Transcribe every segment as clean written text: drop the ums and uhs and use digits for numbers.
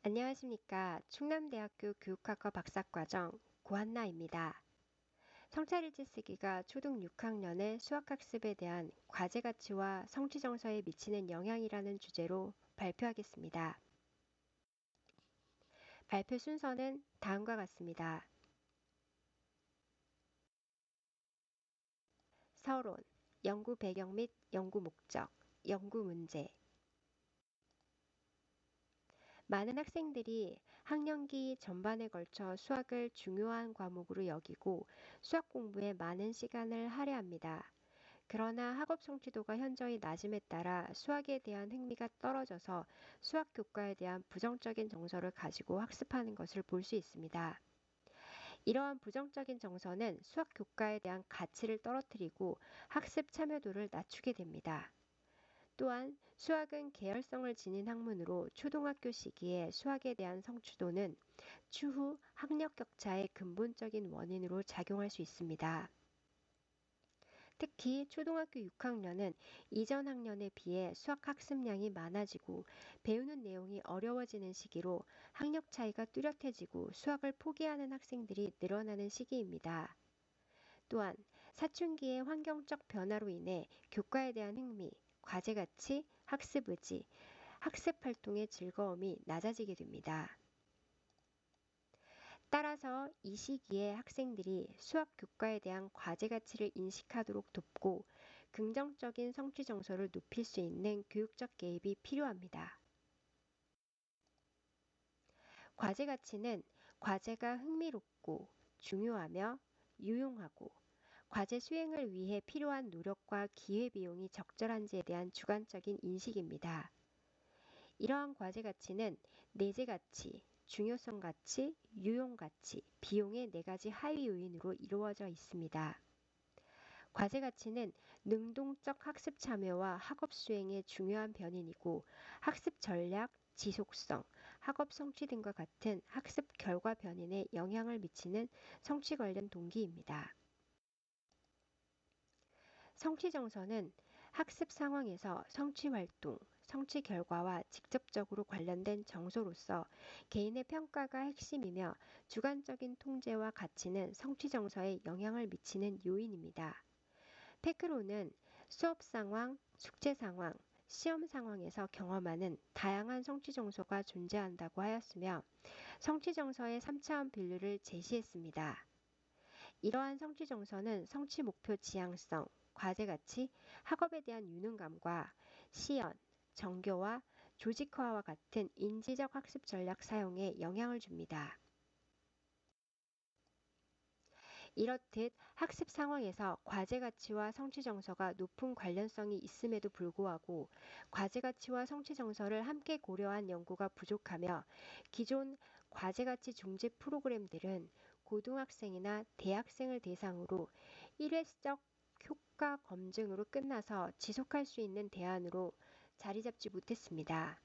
안녕하십니까. 충남대학교 교육학과 박사과정 고한나입니다. 성찰일지 쓰기가 초등 6학년의 수학학습에 대한 과제가치와 성취정서에 미치는 영향이라는 주제로 발표하겠습니다. 발표 순서는 다음과 같습니다. 서론, 연구 배경 및 연구 목적, 연구 문제. 많은 학생들이 학년기 전반에 걸쳐 수학을 중요한 과목으로 여기고 수학 공부에 많은 시간을 할애합니다. 그러나 학업 성취도가 현저히 낮음에 따라 수학에 대한 흥미가 떨어져서 수학 교과에 대한 부정적인 정서를 가지고 학습하는 것을 볼 수 있습니다. 이러한 부정적인 정서는 수학 교과에 대한 가치를 떨어뜨리고 학습 참여도를 낮추게 됩니다. 또한 수학은 계열성을 지닌 학문으로 초등학교 시기에 수학에 대한 성취도는 추후 학력 격차의 근본적인 원인으로 작용할 수 있습니다. 특히 초등학교 6학년은 이전 학년에 비해 수학 학습량이 많아지고 배우는 내용이 어려워지는 시기로 학력 차이가 뚜렷해지고 수학을 포기하는 학생들이 늘어나는 시기입니다. 또한 사춘기의 환경적 변화로 인해 교과에 대한 흥미, 과제가치, 학습 의지, 학습 활동의 즐거움이 낮아지게 됩니다. 따라서 이 시기에 학생들이 수학 교과에 대한 과제 가치를 인식하도록 돕고 긍정적인 성취 정서를 높일 수 있는 교육적 개입이 필요합니다. 과제 가치는 과제가 흥미롭고 중요하며 유용하고 과제 수행을 위해 필요한 노력과 기회비용이 적절한지에 대한 주관적인 인식입니다. 이러한 과제 가치는 내재 가치, 중요성 가치, 유용 가치, 비용의 네 가지 하위 요인으로 이루어져 있습니다. 과제 가치는 능동적 학습 참여와 학업 수행의 중요한 변인이고 학습 전략, 지속성, 학업 성취 등과 같은 학습 결과 변인에 영향을 미치는 성취 관련 동기입니다. 성취 정서는 학습 상황에서 성취 활동, 성취 결과와 직접적으로 관련된 정서로서 개인의 평가가 핵심이며 주관적인 통제와 가치는 성취 정서에 영향을 미치는 요인입니다. 페크로는 수업 상황, 숙제 상황, 시험 상황에서 경험하는 다양한 성취 정서가 존재한다고 하였으며 성취 정서의 3차원 분류를 제시했습니다. 이러한 성취 정서는 성취 목표 지향성, 과제 가치, 학업에 대한 유능감과 시연, 정교화, 조직화와 같은 인지적 학습 전략 사용에 영향을 줍니다. 이렇듯 학습 상황에서 과제 가치와 성취 정서가 높은 관련성이 있음에도 불구하고 과제 가치와 성취 정서를 함께 고려한 연구가 부족하며 기존 과제 가치 중지 프로그램들은 고등학생이나 대학생을 대상으로 일회성 효과 검증으로 끝나서 지속할 수 있는 대안으로 자리 잡지 못했습니다.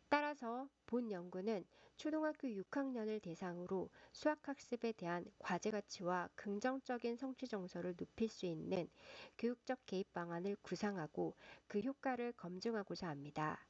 따라서 본 연구는 초등학교 6학년을 대상으로 수학학습에 대한 과제 가치와 긍정적인 성취 정서를 높일 수 있는 교육적 개입 방안을 구상하고 그 효과를 검증하고자 합니다.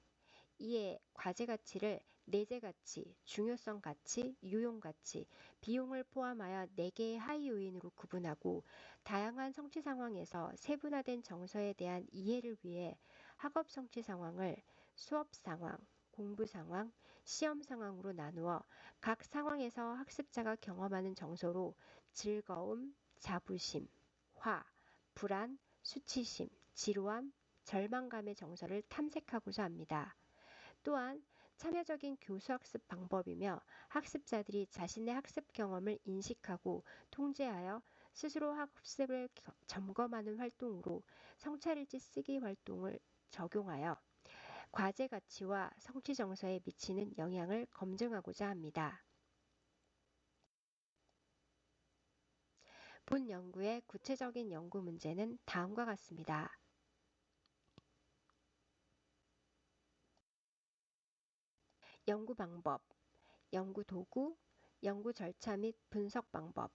이에 과제 가치를 내재 가치, 중요성 가치, 유용 가치, 비용을 포함하여 4개의 하위 요인으로 구분하고 다양한 성취 상황에서 세분화된 정서에 대한 이해를 위해 학업 성취 상황을 수업 상황, 공부 상황, 시험 상황으로 나누어 각 상황에서 학습자가 경험하는 정서로 즐거움, 자부심, 화, 불안, 수치심, 지루함, 절망감의 정서를 탐색하고자 합니다. 또한 참여적인 교수학습 방법이며 학습자들이 자신의 학습 경험을 인식하고 통제하여 스스로 학습을 점검하는 활동으로 성찰일지 쓰기 활동을 적용하여 과제 가치와 성취 정서에 미치는 영향을 검증하고자 합니다. 본 연구의 구체적인 연구 문제는 다음과 같습니다. 연구 방법, 연구 도구, 연구 절차 및 분석 방법.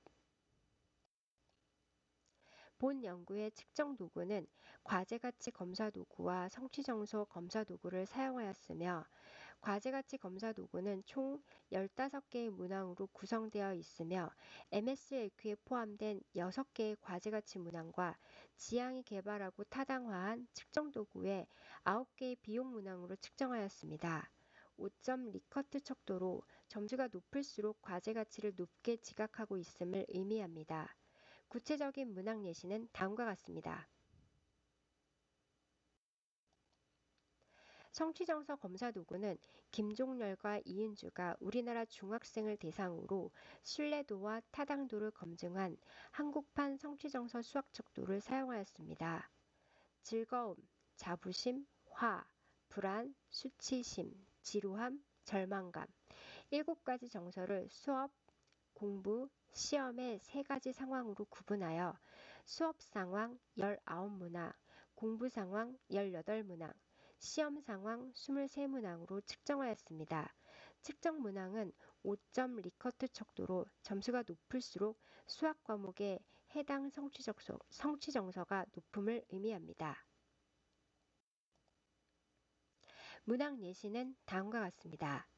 본 연구의 측정 도구는 과제가치 검사 도구와 성취정서 검사 도구를 사용하였으며 과제가치 검사 도구는 총 15개의 문항으로 구성되어 있으며 MSLQ에 포함된 6개의 과제가치 문항과 지향이 개발하고 타당화한 측정 도구의 9개의 비용 문항으로 측정하였습니다. 5점 리커트 척도로 점수가 높을수록 과제 가치를 높게 지각하고 있음을 의미합니다. 구체적인 문항 예시는 다음과 같습니다. 성취정서 검사 도구는 김종렬과 이은주가 우리나라 중학생을 대상으로 신뢰도와 타당도를 검증한 한국판 성취정서 수학 척도를 사용하였습니다. 즐거움, 자부심, 화, 불안, 수치심, 지루함, 절망감 7가지 정서를 수업, 공부, 시험의 3가지 상황으로 구분하여 수업 상황 19문항, 공부 상황 18문항, 시험 상황 23문항으로 측정하였습니다. 측정 문항은 5점 리커트 척도로 점수가 높을수록 수학 과목의 해당 성취정서가 높음을 의미합니다. 문항 예시는 다음과 같습니다.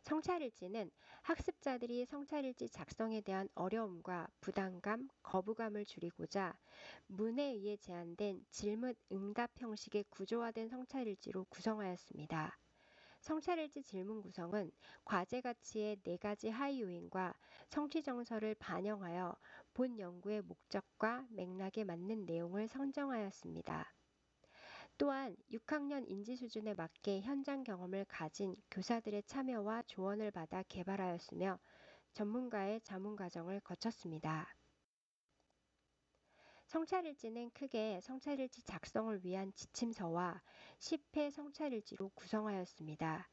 성찰일지는 학습자들이 성찰일지 작성에 대한 어려움과 부담감, 거부감을 줄이고자 문에 의해 제한된 질문 응답 형식의 구조화된 성찰일지로 구성하였습니다. 성찰일지 질문 구성은 과제 가치의 4가지 하위 요인과 성취정서를 반영하여 본 연구의 목적과 맥락에 맞는 내용을 선정하였습니다. 또한 6학년 인지 수준에 맞게 현장 경험을 가진 교사들의 참여와 조언을 받아 개발하였으며 전문가의 자문 과정을 거쳤습니다. 성찰일지는 크게 성찰일지 작성을 위한 지침서와 10회 성찰일지로 구성하였습니다.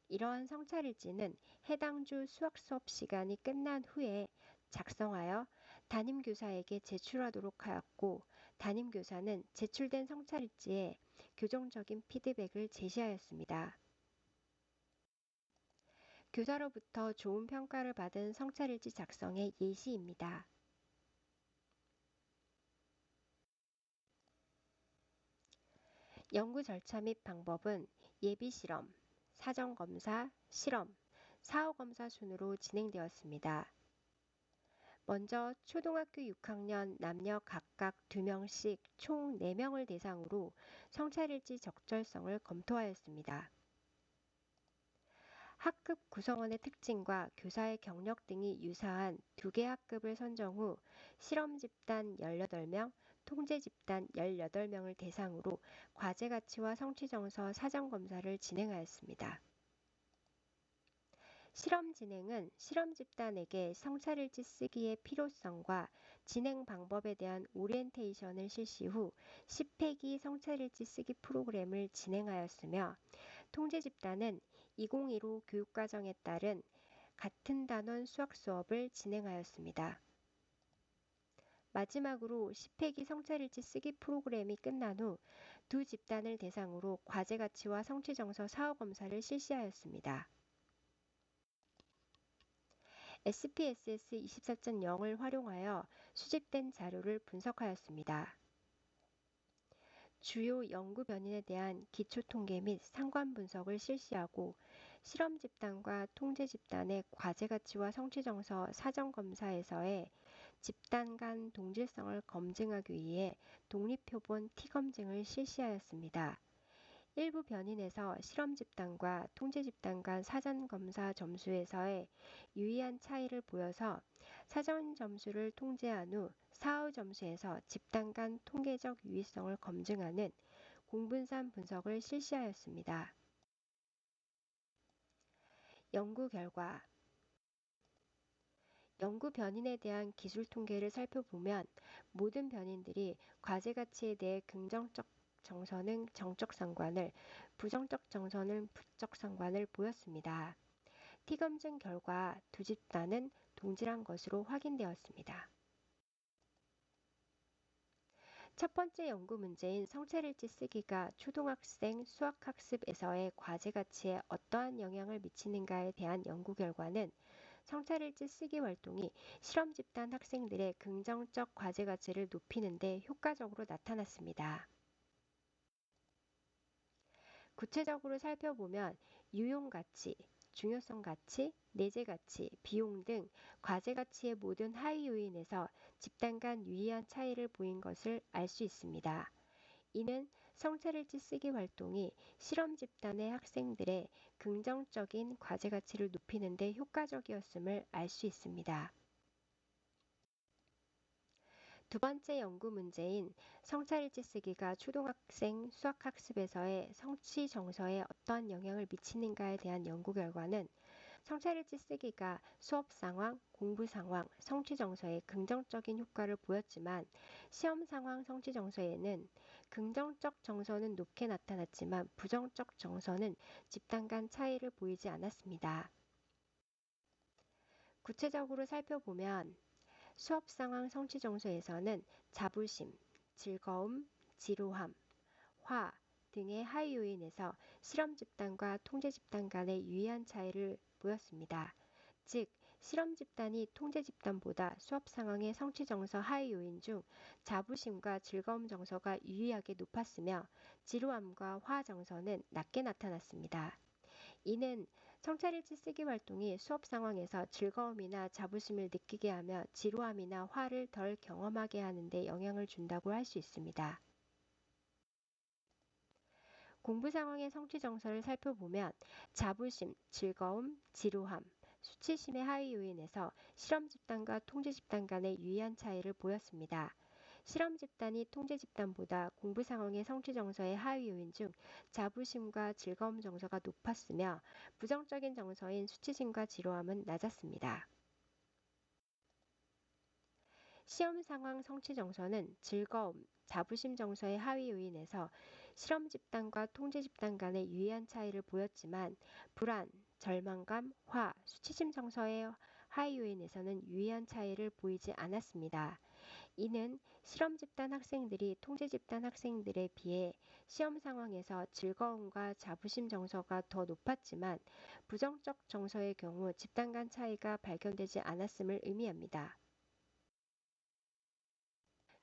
이러한 성찰일지는 해당 주 수학 수업 시간이 끝난 후에 작성하여 담임교사에게 제출하도록 하였고 담임교사는 제출된 성찰일지에 교정적인 피드백을 제시하였습니다. 교사로부터 좋은 평가를 받은 성찰일지 작성의 예시입니다. 연구 절차 및 방법은 예비실험, 사전검사, 실험, 사후검사 순으로 진행되었습니다. 먼저 초등학교 6학년 남녀 각각 2명씩 총 4명을 대상으로 성찰일지 적절성을 검토하였습니다. 학급 구성원의 특징과 교사의 경력 등이 유사한 2개 학급을 선정 후 실험 집단 18명, 통제 집단 18명을 대상으로 과제 가치와 성취정서 사전검사를 진행하였습니다. 실험 진행은 실험 집단에게 성찰일지 쓰기의 필요성과 진행 방법에 대한 오리엔테이션을 실시 후 10회기 성찰일지 쓰기 프로그램을 진행하였으며 통제 집단은 2015 교육과정에 따른 같은 단원 수학 수업을 진행하였습니다. 마지막으로 10회기 성찰일지 쓰기 프로그램이 끝난 후 두 집단을 대상으로 과제 가치와 성취정서 사후검사를 실시하였습니다. SPSS 24.0을 활용하여 수집된 자료를 분석하였습니다. 주요 연구 변인에 대한 기초 통계 및 상관 분석을 실시하고 실험 집단과 통제 집단의 과제 가치와 성취정서 사전 검사에서의 집단 간 동질성을 검증하기 위해 독립표본 T검증을 실시하였습니다. 일부 변인에서 실험 집단과 통제 집단 간 사전 검사 점수에서의 유의한 차이를 보여서 사전 점수를 통제한 후 사후 점수에서 집단 간 통계적 유의성을 검증하는 공분산 분석을 실시하였습니다. 연구 결과 연구 변인에 대한 기술 통계를 살펴보면 모든 변인들이 과제 가치에 대해 긍정적 정서는 정적 상관을, 부정적 정서는 부적 상관을 보였습니다. T검증 결과 두 집단은 동질한 것으로 확인되었습니다. 첫 번째 연구 문제인 성체일지 쓰기가 초등학생 수학학습에서의 과제 가치에 어떠한 영향을 미치는가에 대한 연구 결과는 성찰일지 쓰기 활동이 실험 집단 학생들의 긍정적 과제 가치를 높이는 데 효과적으로 나타났습니다. 구체적으로 살펴보면 유용 가치, 중요성 가치, 내재 가치, 비용 등 과제 가치의 모든 하위 요인에서 집단 간 유의한 차이를 보인 것을 알 수 있습니다. 이는 성찰일지 쓰기 활동이 실험 집단의 학생들의 긍정적인 과제 가치를 높이는 데 효과적이었음을 알 수 있습니다. 두 번째 연구 문제인 성찰일지 쓰기가 초등학생 수학학습에서의 성취 정서에 어떠한 영향을 미치는가에 대한 연구 결과는 성찰일지 쓰기가 수업 상황, 공부 상황, 성취 정서에 긍정적인 효과를 보였지만 시험 상황 성취 정서에는 긍정적 정서는 높게 나타났지만 부정적 정서는 집단 간 차이를 보이지 않았습니다. 구체적으로 살펴보면 수업 상황 성취 정서에서는 자부심, 즐거움, 지루함, 화 등의 하위 요인에서 실험 집단과 통제 집단 간의 유의한 차이를 보였습니다. 즉, 실험 집단이 통제 집단보다 수업 상황의 성취 정서 하위 요인 중 자부심과 즐거움 정서가 유의하게 높았으며 지루함과 화 정서는 낮게 나타났습니다. 이는 성찰일지 쓰기 활동이 수업 상황에서 즐거움이나 자부심을 느끼게 하며 지루함이나 화를 덜 경험하게 하는 데 영향을 준다고 할 수 있습니다. 공부 상황의 성취 정서를 살펴보면 자부심, 즐거움, 지루함, 수치심의 하위 요인에서 실험 집단과 통제 집단 간의 유의한 차이를 보였습니다. 실험 집단이 통제 집단보다 공부 상황의 성취 정서의 하위 요인 중 자부심과 즐거움 정서가 높았으며 부정적인 정서인 수치심과 지루함은 낮았습니다. 시험 상황 성취 정서는 즐거움, 자부심 정서의 하위 요인에서 실험 집단과 통제 집단 간의 유의한 차이를 보였지만 불안, 절망감, 화, 수치심 정서의 하위 요인에서는 유의한 차이를 보이지 않았습니다. 이는 실험 집단 학생들이 통제 집단 학생들에 비해 시험 상황에서 즐거움과 자부심 정서가 더 높았지만 부정적 정서의 경우 집단 간 차이가 발견되지 않았음을 의미합니다.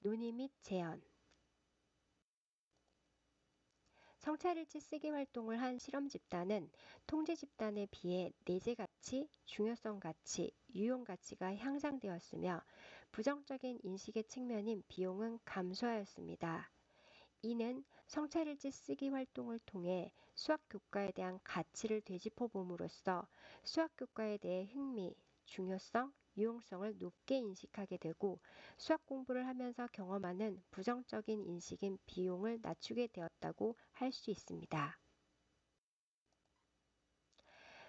논의 및 제언 성찰일지 쓰기 활동을 한 실험 집단은 통제 집단에 비해 내재 가치, 중요성 가치, 유용 가치가 향상되었으며 부정적인 인식의 측면인 비용은 감소하였습니다. 이는 성찰일지 쓰기 활동을 통해 수학 교과에 대한 가치를 되짚어 봄으로써 수학 교과에 대해 흥미, 중요성, 유용성을 높게 인식하게 되고 수학 공부를 하면서 경험하는 부정적인 인식인 비용을 낮추게 되었다고 할 수 있습니다.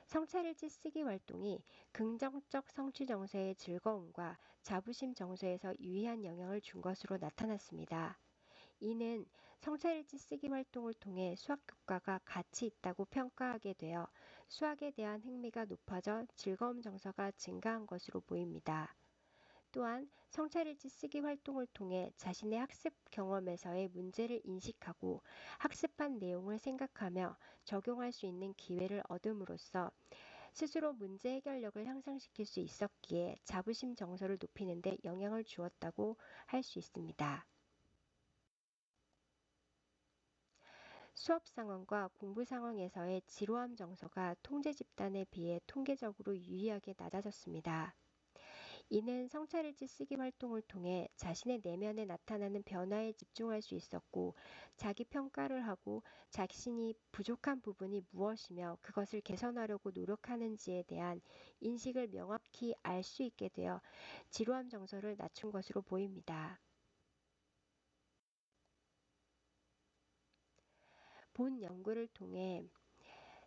성찰일지 쓰기 활동이 긍정적 성취 정서의 즐거움과 자부심 정서에서 유의한 영향을 준 것으로 나타났습니다. 이는 성찰일지 쓰기 활동을 통해 수학 교과가 가치 있다고 평가하게 되어 수학에 대한 흥미가 높아져 즐거움 정서가 증가한 것으로 보입니다. 또한 성찰일지 쓰기 활동을 통해 자신의 학습 경험에서의 문제를 인식하고 학습한 내용을 생각하며 적용할 수 있는 기회를 얻음으로써 스스로 문제 해결력을 향상시킬 수 있었기에 자부심 정서를 높이는 데 영향을 주었다고 할 수 있습니다. 수업 상황과 공부 상황에서의 지루함 정서가 통제 집단에 비해 통계적으로 유의하게 낮아졌습니다. 이는 성찰일지 쓰기 활동을 통해 자신의 내면에 나타나는 변화에 집중할 수 있었고 자기 평가를 하고 자신이 부족한 부분이 무엇이며 그것을 개선하려고 노력하는지에 대한 인식을 명확히 알 수 있게 되어 지루함 정서를 낮춘 것으로 보입니다. 본 연구를 통해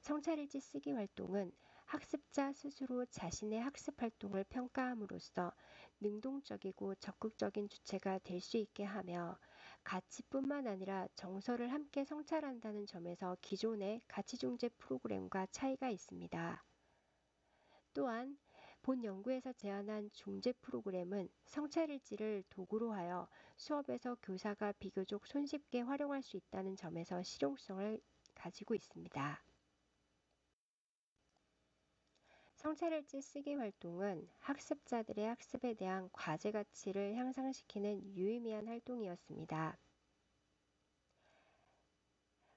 성찰일지 쓰기 활동은 학습자 스스로 자신의 학습 활동을 평가함으로써 능동적이고 적극적인 주체가 될 수 있게 하며 가치뿐만 아니라 정서를 함께 성찰한다는 점에서 기존의 가치중재 프로그램과 차이가 있습니다. 또한 본 연구에서 제안한 중재 프로그램은 성찰일지를 도구로 하여 수업에서 교사가 비교적 손쉽게 활용할 수 있다는 점에서 실용성을 가지고 있습니다. 성찰일지 쓰기 활동은 학습자들의 학습에 대한 과제 가치를 향상시키는 유의미한 활동이었습니다.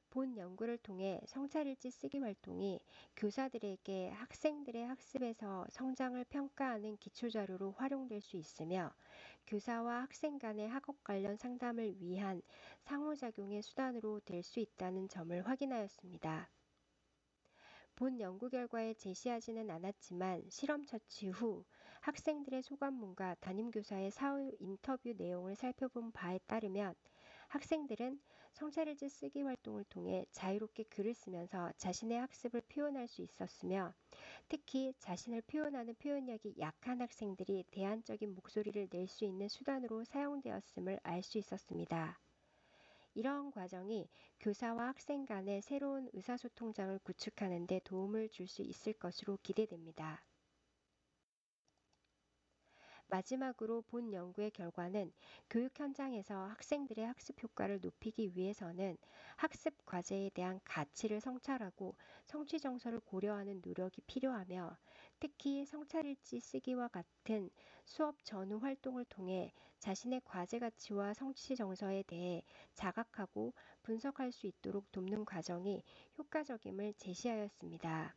본 연구를 통해 성찰일지 쓰기 활동이 교사들에게 학생들의 학습에서 성장을 평가하는 기초자료로 활용될 수 있으며 교사와 학생 간의 학업 관련 상담을 위한 상호작용의 수단으로 될 수 있다는 점을 확인하였습니다. 본 연구 결과에 제시하지는 않았지만 실험 처치 후 학생들의 소감문과 담임교사의 사후 인터뷰 내용을 살펴본 바에 따르면 학생들은 성찰일지 쓰기 활동을 통해 자유롭게 글을 쓰면서 자신의 학습을 표현할 수 있었으며 특히 자신을 표현하는 표현력이 약한 학생들이 대안적인 목소리를 낼 수 있는 수단으로 사용되었음을 알 수 있었습니다. 이러한 과정이 교사와 학생 간의 새로운 의사소통장을 구축하는 데 도움을 줄 수 있을 것으로 기대됩니다. 마지막으로 본 연구의 결과는 교육 현장에서 학생들의 학습 효과를 높이기 위해서는 학습 과제에 대한 가치를 성찰하고 성취 정서를 고려하는 노력이 필요하며 특히 성찰일지 쓰기와 같은 수업 전후 활동을 통해 자신의 과제 가치와 성취 정서에 대해 자각하고 분석할 수 있도록 돕는 과정이 효과적임을 제시하였습니다.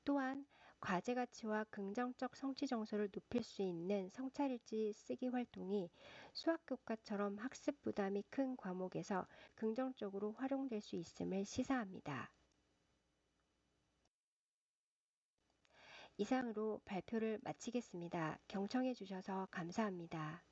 또한 과제 가치와 긍정적 성취 정서를 높일 수 있는 성찰일지 쓰기 활동이 수학 교과처럼 학습 부담이 큰 과목에서 긍정적으로 활용될 수 있음을 시사합니다. 이상으로 발표를 마치겠습니다. 경청해 주셔서 감사합니다.